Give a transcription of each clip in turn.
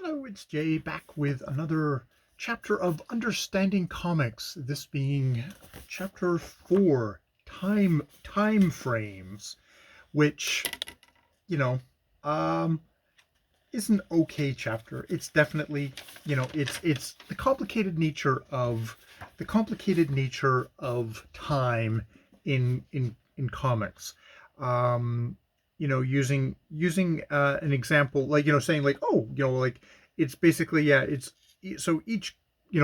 Hello, it's Jay back with another chapter of Understanding Comics. This being chapter 4, time frames, which, you know, um is an okay chapter. It's definitely, it's the complicated nature of time in comics. Um, using an example like saying like, oh, like it's basically, yeah, it's so each,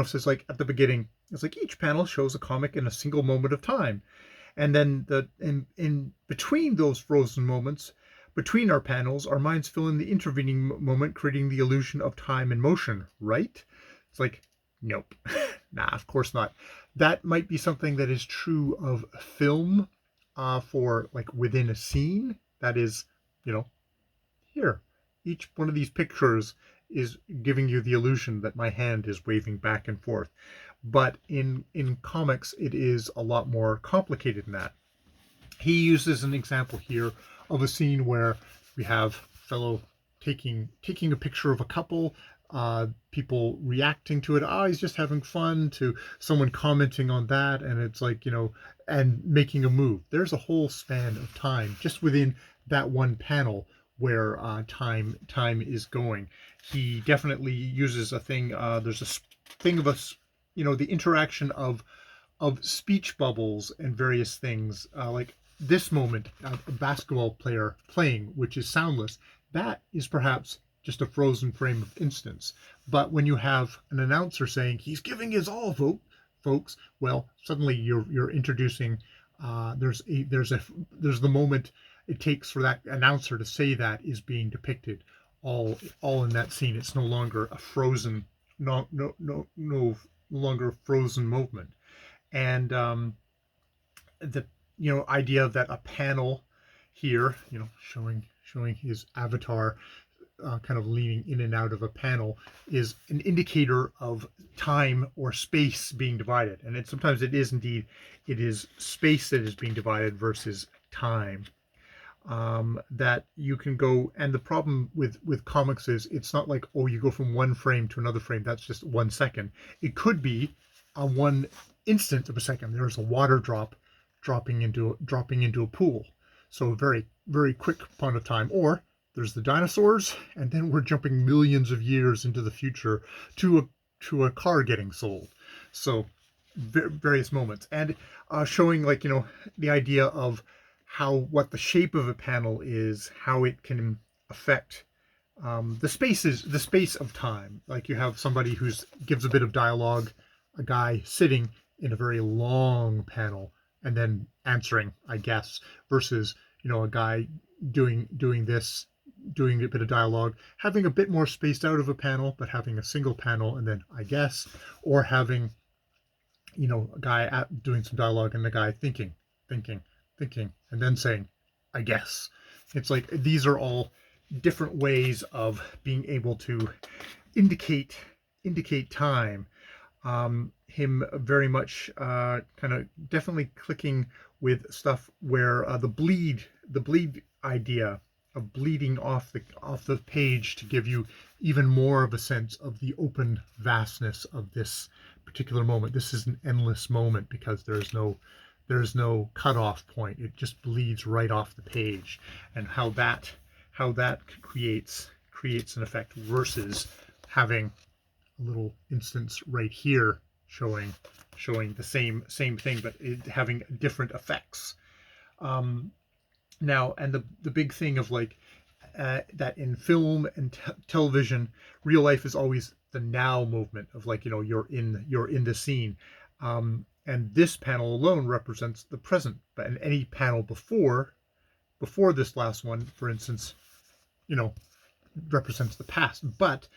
says like at the beginning, it's like each panel shows a comic in a single moment of time, and then in between those frozen moments, between our panels, our minds fill in the intervening moment, creating the illusion of time and motion, right? It's like, nope. Nah, of course not. That might be something that is true of film, for like within a scene. That is, you know, here. Each one of these pictures is giving you the illusion that my hand is waving back and forth. But in comics, it is a lot more complicated than that. He uses an example here of a scene where we have fellow taking a picture of a couple, people reacting to it. Oh, he's just having fun. To someone commenting on that, and it's like, and making a move. There's a whole span of time just within that one panel where time is going. He definitely uses a thing. There's a thing of us, the interaction of speech bubbles and various things, like this moment, a basketball player playing, which is soundless. That is perhaps just a frozen frame of instance. But when you have an announcer saying he's giving his all, folks, well, suddenly you're introducing. There's the moment it takes for that announcer to say that is being depicted all in that scene. It's no longer a frozen, no longer a frozen moment. And the idea that a panel here, showing his avatar, kind of leaning in and out of a panel, is an indicator of time or space being divided. And sometimes it is indeed, it is space that is being divided versus time. That you can go, and the problem with comics is it's not like, oh, you go from one frame to another frame, that's just 1 second. It could be a one instant of a second. There's a water drop dropping into a pool, so a very, very quick point of time. Or there's the dinosaurs, and then we're jumping millions of years into the future to a car getting sold. So various moments, and showing, like, the idea of what the shape of a panel is, how it can affect the space of time. Like, you have somebody who's gives a bit of dialogue, a guy sitting in a very long panel and then answering, I guess, versus, a guy doing this, doing a bit of dialogue, having a bit more spaced out of a panel, but having a single panel and then, I guess, or having, a guy doing some dialogue and the guy thinking, and then saying, I guess. It's like these are all different ways of being able to indicate time. Him very much, kind of definitely clicking with stuff where, the bleed idea of bleeding off the page to give you even more of a sense of the open vastness of this particular moment. This is an endless moment because there's no cutoff point. It just bleeds right off the page, and how that creates an effect versus having a little instance right here showing the same thing, but having different effects. Now, and the big thing of, like, that in film and television, real life is always the now movement of, like, you're in the scene. And this panel alone represents the present, but in any panel before this last one, for instance, represents the past. But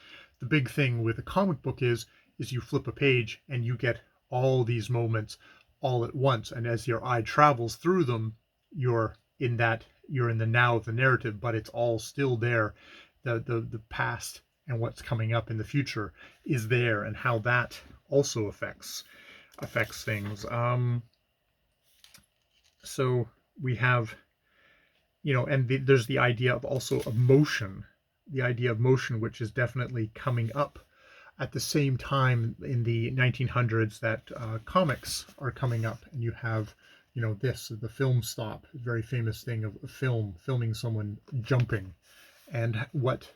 the big thing with a comic book is you flip a page and you get all these moments all at once, and as your eye travels through them, you're in the now of the narrative, but it's all still there. The past and what's coming up in the future is there, and how that also affects things. So we have, and there's the idea of also emotion, the idea of motion, which is definitely coming up at the same time in the 1900s that comics are coming up, and you have, the film stop, very famous thing of filming someone jumping, and what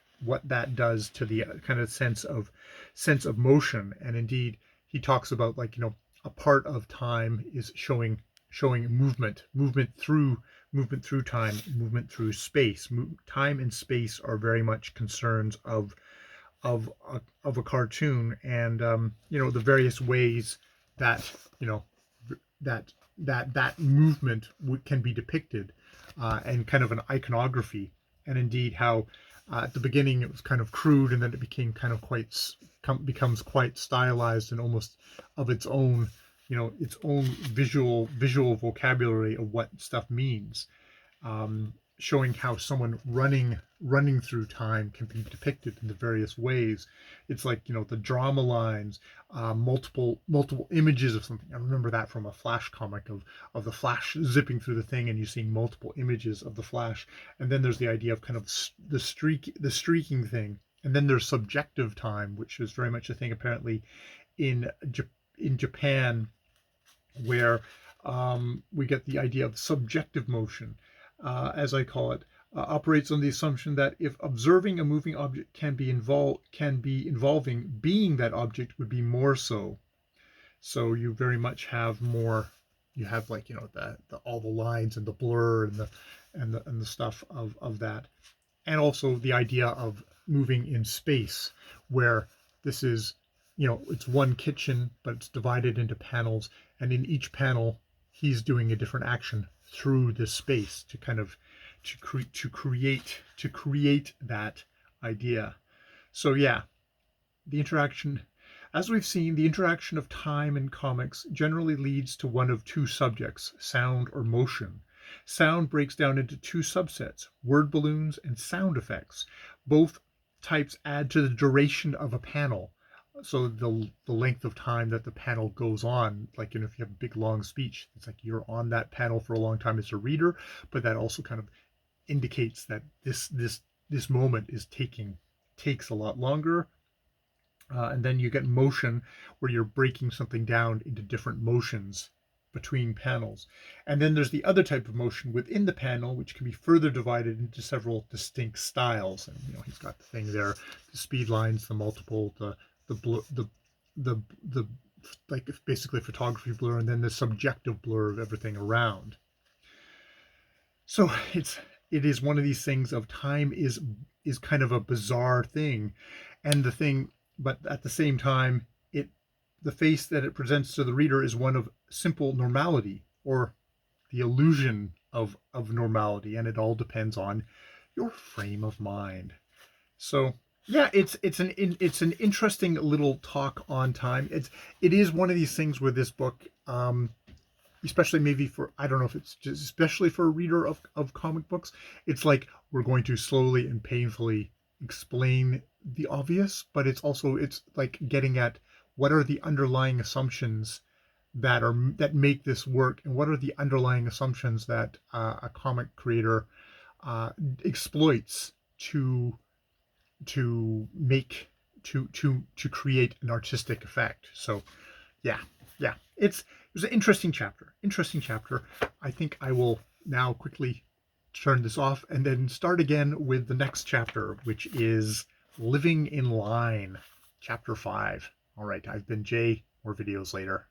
that does to the kind of sense of motion. And indeed, he talks about, like, a part of time is showing movement through time, movement through space. Time and space are very much concerns of a cartoon, and the various ways that that movement can be depicted, and kind of an iconography. And indeed, how at the beginning it was kind of crude, and then it became kind of becomes quite stylized, and almost of its own, its own visual vocabulary of what stuff means. Showing how someone running through time can be depicted in the various ways. It's like, the drama lines, multiple images of something. I remember that from a Flash comic of the Flash zipping through the thing, and you seeing multiple images of the Flash. And then there's the idea of kind of the streaking thing. And then there's subjective time, which is very much a thing apparently in Japan, where we get the idea of subjective motion, as I call it, operates on the assumption that if observing a moving object can be involving being that object would be more so. So you very much have more. You have, like, the all the lines and the blur and the stuff of that, and also the idea of moving in space, where this is, it's one kitchen, but it's divided into panels, and in each panel he's doing a different action through this space to kind of to create that idea. So yeah, the interaction, as we've seen, the interaction of time in comics generally leads to one of two subjects, sound or motion. Sound breaks down into two subsets, word balloons and sound effects. Both types add to the duration of a panel. So the length of time that the panel goes on, like, if you have a big long speech, it's like you're on that panel for a long time as a reader, but that also kind of indicates that this moment takes a lot longer. And then you get motion, where you're breaking something down into different motions between panels. And then there's the other type of motion within the panel, which can be further divided into several distinct styles. And he's got the thing there, the speed lines, the multiple, the like basically photography blur, and then the subjective blur of everything around. So it is one of these things of time is kind of a bizarre thing, and but at the same time, the face that it presents to the reader is one of simple normality, or the illusion of normality, and it all depends on your frame of mind. So yeah, it's an interesting little talk on time. It is one of these things where this book, especially maybe for, I don't know if it's just especially for a reader of comic books, it's like we're going to slowly and painfully explain the obvious, but it's like getting at what are the underlying assumptions that make this work, and what are the underlying assumptions that a comic creator exploits to create an artistic effect. So yeah, it was an interesting chapter. I think I will now quickly turn this off and then start again with the next chapter, which is Living in Line, chapter 5. All right, I've been Jay. More videos later.